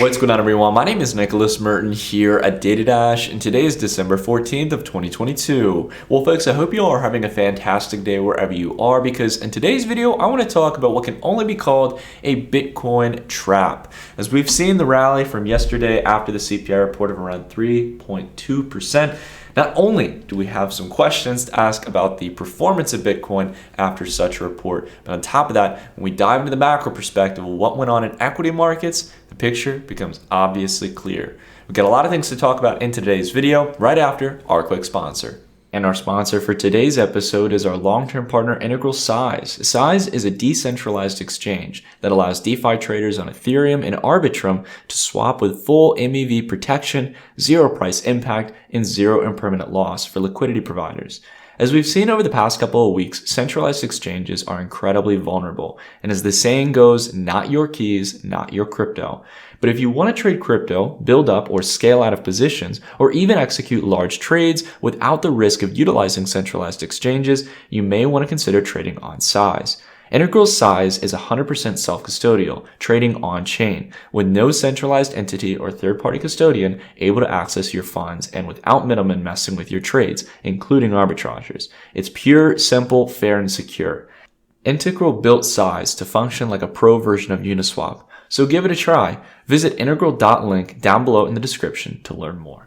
What's going on, everyone? My name is Nicholas Merton here at DataDash, and today is December 14th of 2022. Well, folks, I hope you all are having a fantastic day wherever you are, because in today's video, I want to talk about what can only be called a Bitcoin trap. As we've seen the rally from yesterday after the CPI report of around 3.2%, not only do we have some questions to ask about the performance of Bitcoin after such a report, but on top of that, when we dive into the macro perspective of what went on in equity markets, the picture becomes obviously clear. We've got a lot of things to talk about in today's video, right after our quick sponsor. And our sponsor for today's episode is our long-term partner, Integral Size. Size is a decentralized exchange that allows DeFi traders on Ethereum and Arbitrum to swap with full MEV protection, zero price impact, and zero impermanent loss for liquidity providers. As we've seen over the past couple of weeks, centralized exchanges are incredibly vulnerable. And as the saying goes, not your keys, not your crypto. But if you want to trade crypto, build up or scale out of positions, or even execute large trades without the risk of utilizing centralized exchanges, you may want to consider trading on Size. Integral Size is 100% self-custodial, trading on-chain, with no centralized entity or third-party custodian able to access your funds and without middlemen messing with your trades, including arbitrageurs. It's pure, simple, fair, and secure. Integral built Size to function like a pro version of Uniswap, so give it a try. Visit integral.link down below in the description to learn more.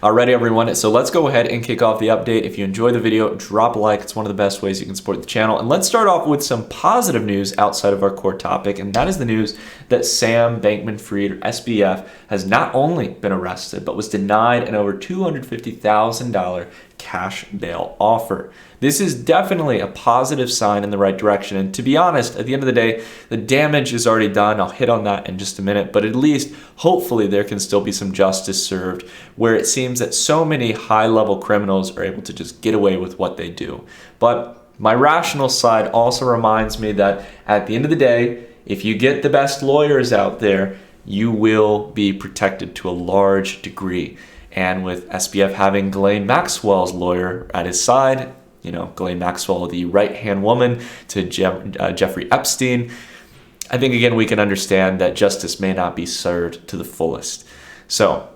Alrighty, everyone, so let's go ahead and kick off the update. If you enjoyed the video, drop a like. It's one of the best ways you can support the channel. And let's start off with some positive news outside of our core topic, and that is the news that Sam Bankman-Fried, or SBF, has not only been arrested, but was denied an over $250,000 cash bail offer. This is definitely a positive sign in the right direction. And to be honest, at the end of the day, the damage is already done. I'll hit on that in just a minute, but at least hopefully there can still be some justice served, where it seems that so many high-level criminals are able to just get away with what they do. But my rational side also reminds me that at the end of the day, if you get the best lawyers out there, you will be protected to a large degree. And with SBF having Ghislaine Maxwell's lawyer at his side, you know, Ghislaine Maxwell, the right-hand woman to Jeffrey Epstein, I think, again, we can understand that justice may not be served to the fullest. So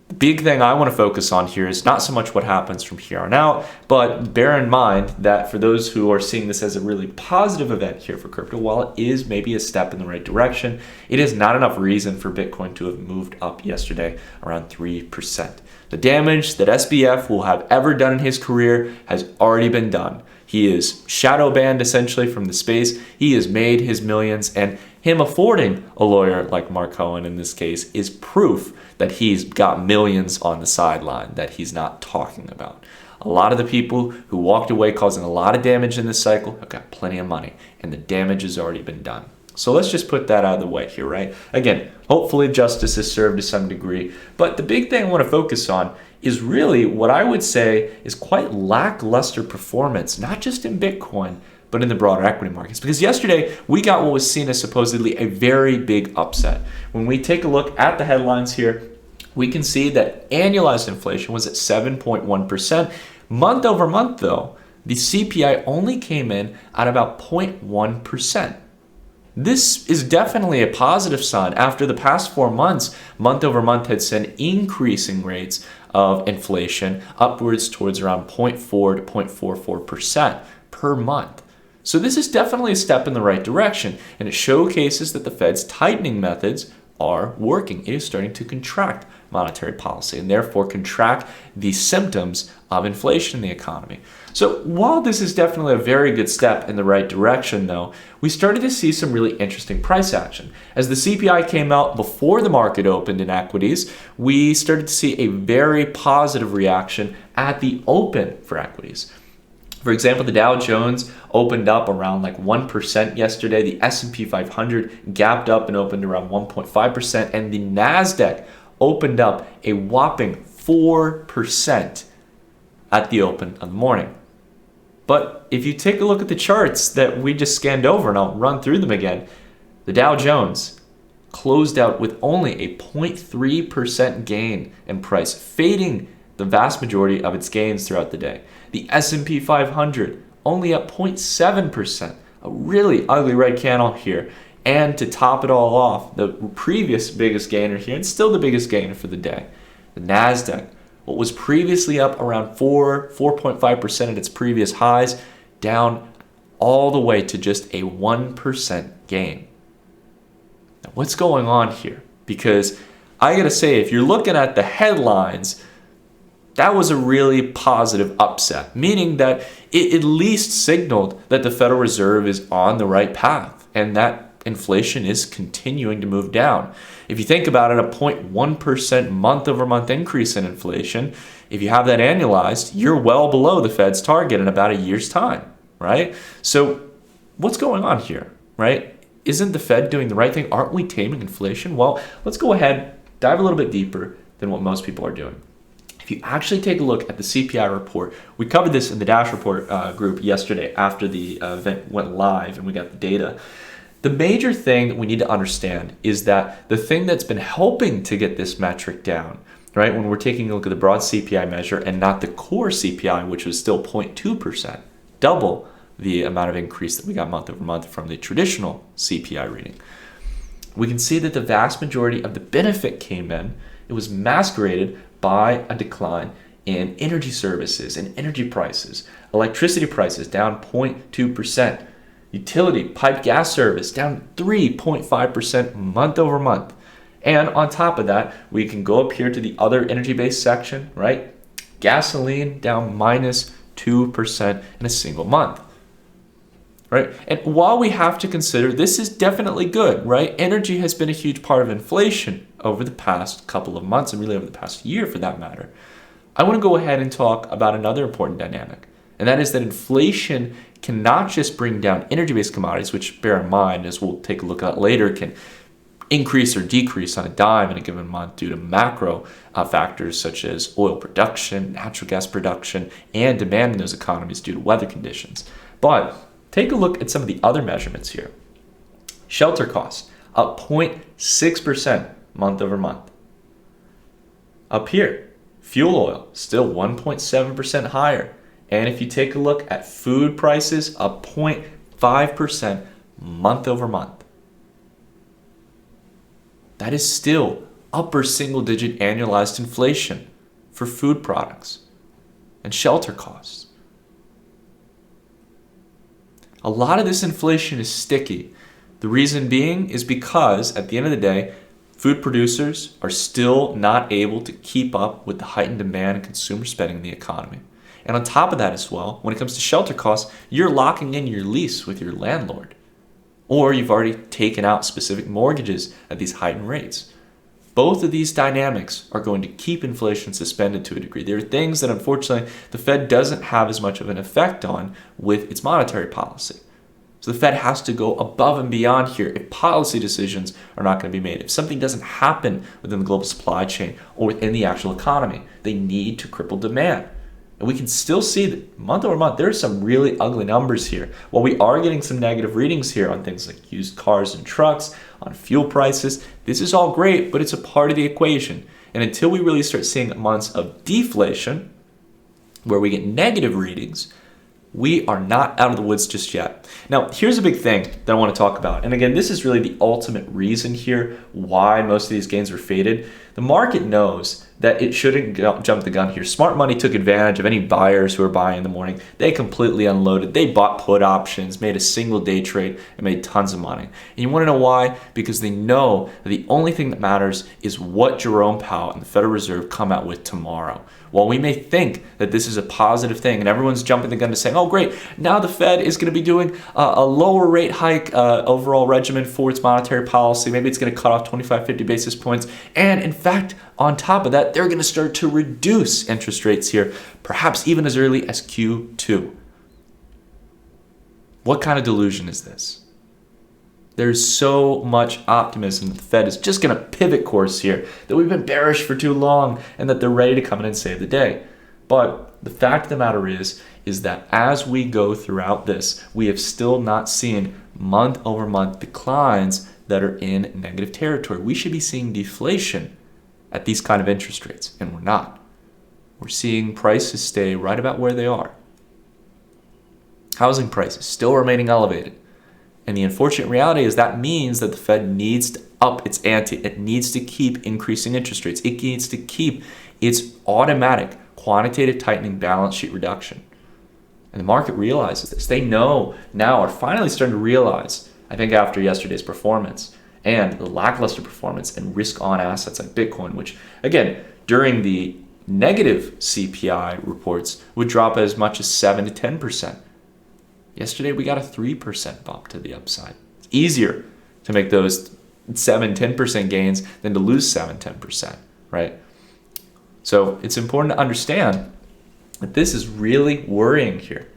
the big thing I want to focus on here is not so much what happens from here on out, but bear in mind that for those who are seeing this as a really positive event here for crypto, while it is maybe a step in the right direction, it is not enough reason for Bitcoin to have moved up yesterday around 3%. The damage that SBF will have ever done in his career has already been done. He is shadow banned essentially from the space. He has made his millions, and him affording a lawyer like Mark Cohen in this case is proof that he's got millions on the sideline that he's not talking about. A lot of the people who walked away causing a lot of damage in this cycle have got plenty of money, and the damage has already been done. So let's just put that out of the way here, right? Again, hopefully justice is served to some degree, but the big thing I want to focus on is really what I would say is quite lackluster performance, not just in Bitcoin, but in the broader equity markets. Because yesterday, we got what was seen as supposedly a very big upset. When we take a look at the headlines here, we can see that annualized inflation was at 7.1%. Month over month, though, the CPI only came in at about 0.1%. This is definitely a positive sign. After the past 4 months, month over month had seen increasing rates of inflation upwards towards around 0.4 to 0.44% per month. So this is definitely a step in the right direction, and it showcases that the Fed's tightening methods are working. It is starting to contract monetary policy and therefore contract the symptoms of inflation in the economy. So while this is definitely a very good step in the right direction, though, we started to see some really interesting price action. As the CPI came out before the market opened in equities, we started to see a very positive reaction at the open for equities. For example, the Dow Jones opened up around like 1% yesterday. The S&P 500 gapped up and opened around 1.5%. And the NASDAQ opened up a whopping 4% at the open of the morning. But if you take a look at the charts that we just scanned over, and I'll run through them again, the Dow Jones closed out with only a 0.3% gain in price, fading the vast majority of its gains throughout the day. The S&P 500 only up 0.7%, a really ugly red candle here. And to top it all off, the previous biggest gainer here, and still the biggest gainer for the day, the NASDAQ, what was previously up around 4.5% at its previous highs, down all the way to just a 1% gain. Now, what's going on here? Because I gotta say, if you're looking at the headlines, that was a really positive upset, meaning that it at least signaled that the Federal Reserve is on the right path and that inflation is continuing to move down. If you think about it, a 0.1% month-over-month increase in inflation, if you have that annualized, you're well below the Fed's target in about a year's time, right? So what's going on here, right? Isn't the Fed doing the right thing? Aren't we taming inflation? Well, let's go ahead, dive a little bit deeper than what most people are doing. If you actually take a look at the CPI report, we covered this in the Dash Report group yesterday after the event went live and we got the data. The major thing that we need to understand is that the thing that's been helping to get this metric down, right, when we're taking a look at the broad CPI measure and not the core CPI, which was still 0.2%, double the amount of increase that we got month over month from the traditional CPI reading, we can see that the vast majority of the benefit came in. It was masqueraded by a decline in energy services and energy prices. Electricity prices down 0.2%. Utility, pipe gas service down 3.5% month over month. And on top of that, we can go up here to the other energy-based section, right? Gasoline down minus 2% in a single month. Right? And while we have to consider this is definitely good, right? Energy has been a huge part of inflation over the past couple of months and really over the past year for that matter. I want to go ahead and talk about another important dynamic, and that is that inflation cannot just bring down energy-based commodities, which bear in mind, as we'll take a look at later, can increase or decrease on a dime in a given month due to macro factors such as oil production, natural gas production, and demand in those economies due to weather conditions. But take a look at some of the other measurements here. Shelter costs up 0.6% month over month. Up here, fuel oil still 1.7% higher. And if you take a look at food prices, up 0.5% month over month. That is still upper single digit annualized inflation for food products and shelter costs. A lot of this inflation is sticky. The reason being is because at the end of the day, food producers are still not able to keep up with the heightened demand and consumer spending in the economy. And on top of that as well, when it comes to shelter costs, you're locking in your lease with your landlord. Or you've already taken out specific mortgages at these heightened rates. Both of these dynamics are going to keep inflation suspended to a degree. There are things that unfortunately the Fed doesn't have as much of an effect on with its monetary policy. So the Fed has to go above and beyond here if policy decisions are not going to be made. If something doesn't happen within the global supply chain or within the actual economy, they need to cripple demand. And we can still see that month over month, there are some really ugly numbers here. While we are getting some negative readings here on things like used cars and trucks, on fuel prices, this is all great, but it's a part of the equation. And until we really start seeing months of deflation, where we get negative readings, we are not out of the woods just yet. Now, here's a big thing that I want to talk about. And again, this is really the ultimate reason here why most of these gains were faded. The market knows that it shouldn't jump the gun here. Smart money took advantage of any buyers who were buying in the morning. They completely unloaded. They bought put options, made a single day trade, and made tons of money. And you want to know why? Because they know that the only thing that matters is what Jerome Powell and the Federal Reserve come out with tomorrow. While we may think that this is a positive thing and everyone's jumping the gun to saying, oh great, now the Fed is going to be doing a lower rate hike overall regimen for its monetary policy. Maybe it's going to cut off 25, 50 basis points. And in fact, on top of that, they're going to start to reduce interest rates here, perhaps even as early as Q2. What kind of delusion is this? There's so much optimism that the Fed is just going to pivot course here, that we've been bearish for too long, and that they're ready to come in and save the day. But the fact of the matter is that as we go throughout this, we have still not seen month-over-month declines that are in negative territory. We should be seeing deflation at these kind of interest rates, and we're not. We're seeing prices stay right about where they are. Housing prices still remaining elevated. And the unfortunate reality is that means that the Fed needs to up its ante. It needs to keep increasing interest rates. It needs to keep its automatic quantitative tightening balance sheet reduction. And the market realizes this. They know now, are finally starting to realize, I think after yesterday's performance and the lackluster performance and risk on assets like Bitcoin, which again, during the negative CPI reports would drop as much as 7 to 10%. Yesterday, we got a 3% bump to the upside. It's easier to make those 7, 10% gains than to lose 7, 10%, right? So it's important to understand that this is really worrying here.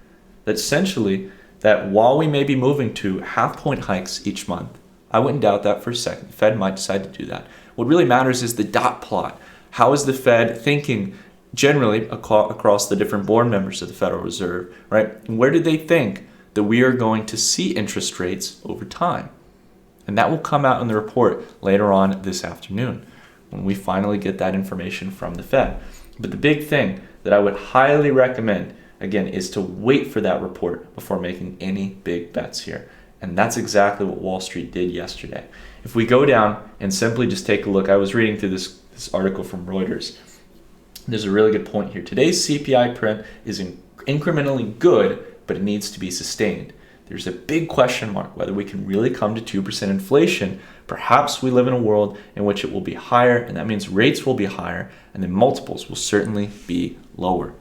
That essentially, that while we may be moving to half-point hikes each month, I wouldn't doubt that for a second. The Fed might decide to do that. What really matters is the dot plot. How is the Fed thinking generally across the different board members of the Federal Reserve, right? And where do they think that we are going to see interest rates over time? And that will come out in the report later on this afternoon when we finally get that information from the Fed. But the big thing that I would highly recommend, again, is to wait for that report before making any big bets here. And that's exactly what Wall Street did yesterday. If we go down and simply just take a look, I was reading through this article from Reuters. There's a really good point here. Today's CPI print is incrementally good, but it needs to be sustained. There's a big question mark whether we can really come to 2% inflation. Perhaps we live in a world in which it will be higher, and that means rates will be higher, and the multiples will certainly be lower.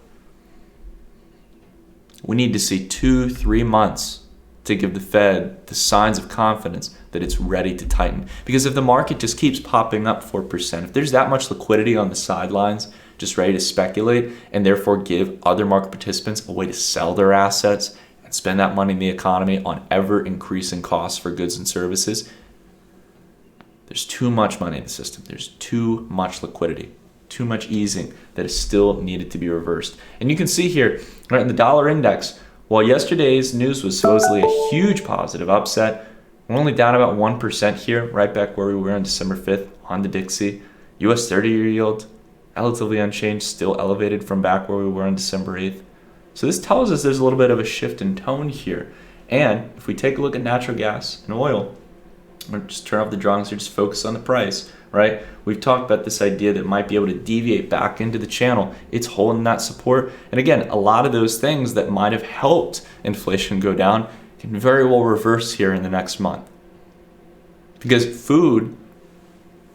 We need to see 2-3 months to give the Fed the signs of confidence that it's ready to tighten. Because if the market just keeps popping up 4%, if there's that much liquidity on the sidelines, just ready to speculate, and therefore give other market participants a way to sell their assets and spend that money in the economy on ever-increasing costs for goods and services, there's too much money in the system. There's too much liquidity, too much easing that is still needed to be reversed. And you can see here, right, in the dollar index, while yesterday's news was supposedly a huge positive upset, we're only down about 1% here, right back where we were on December 5th on the Dixie. US 30-year yield, relatively unchanged, still elevated from back where we were on December 8th. So this tells us there's a little bit of a shift in tone here. And if we take a look at natural gas and oil, we'll just turn off the drawings here, just focus on the price, right? We've talked about this idea that it might be able to deviate back into the channel. It's holding that support. And again, a lot of those things that might have helped inflation go down can very well reverse here in the next month. Because food,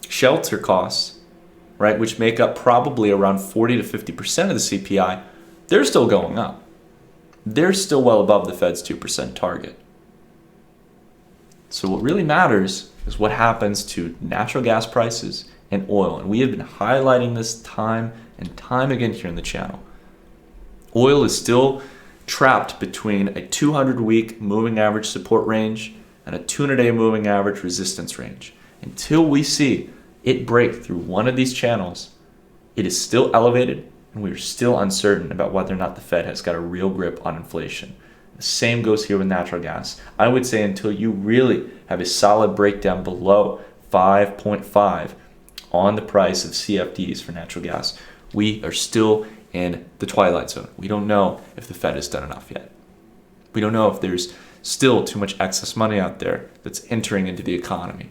shelter costs, right, which make up probably around 40 to 50% of the CPI, they're still going up. They're still well above the Fed's 2% target. So what really matters is what happens to natural gas prices and oil. And we have been highlighting this time and time again here in the channel. Oil is still trapped between a 200-week moving average support range and a 200-day moving average resistance range. Until we see it break through one of these channels, it is still elevated, and we are still uncertain about whether or not the Fed has got a real grip on inflation. The same goes here with natural gas. I would say until you really have a solid breakdown below 5.5 on the price of CFDs for natural gas, we are still in the twilight zone. We don't know if the Fed has done enough yet. We don't know if there's still too much excess money out there that's entering into the economy.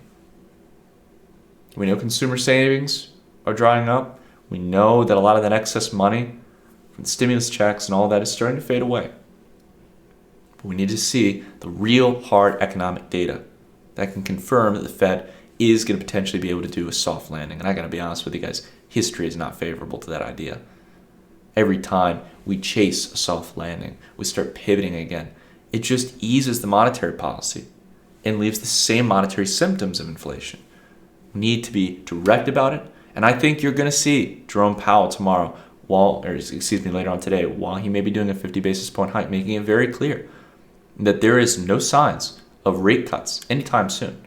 We know consumer savings are drying up. We know that a lot of that excess money from the stimulus checks and all that is starting to fade away. But we need to see the real hard economic data that can confirm that the Fed is going to potentially be able to do a soft landing. And I got to be honest with you guys, history is not favorable to that idea. Every time we chase a soft landing, we start pivoting again. It just eases the monetary policy and leaves the same monetary symptoms of inflation. We need to be direct about it. And I think you're going to see Jerome Powell tomorrow, later on today, while he may be doing a 50 basis point hike, making it very clear that there is no signs of rate cuts anytime soon.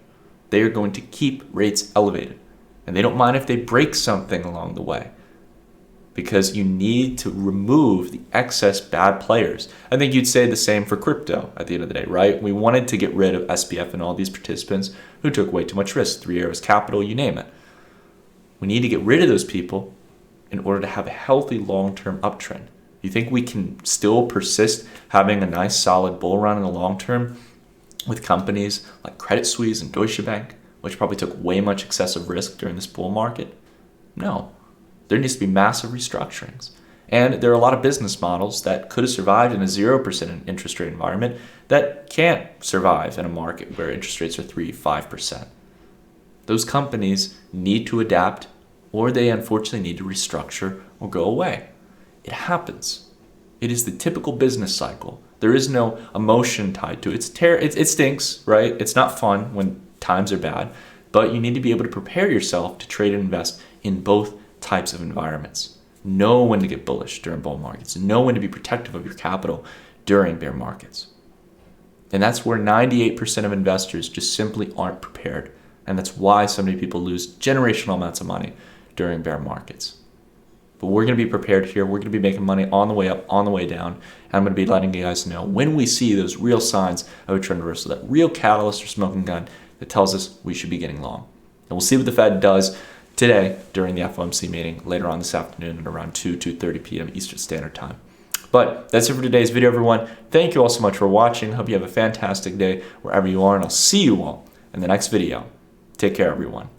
They are going to keep rates elevated. And they don't mind if they break something along the way, because you need to remove the excess bad players. I think you'd say the same for crypto at the end of the day, right? We wanted to get rid of SBF and all these participants who took way too much risk, 3 Arrows Capital, you name it. We need to get rid of those people in order to have a healthy long-term uptrend. You think we can still persist having a nice solid bull run in the long term with companies like Credit Suisse and Deutsche Bank, which probably took way much excessive risk during this bull market? No. There needs to be massive restructurings. And there are a lot of business models that could have survived in a 0% interest rate environment that can't survive in a market where interest rates are 3-5%. Those companies need to adapt, or they unfortunately need to restructure or go away. It happens. It is the typical business cycle. There is no emotion tied to it. It stinks, right? It's not fun when times are bad, but you need to be able to prepare yourself to trade and invest in both types of environments. Know when to get bullish during bull markets. Know when to be protective of your capital during bear markets. And that's where 98% of investors just simply aren't prepared. And that's why so many people lose generational amounts of money during bear markets. But we're going to be prepared here. We're going to be making money on the way up, on the way down. And I'm going to be letting you guys know when we see those real signs of a trend reversal, that real catalyst or smoking gun that tells us we should be getting long. And we'll see what the Fed does today during the FOMC meeting later on this afternoon at around 2:30 p.m. Eastern Standard Time. But that's it for today's video, everyone. Thank you all so much for watching. Hope you have a fantastic day wherever you are, and I'll see you all in the next video. Take care, everyone.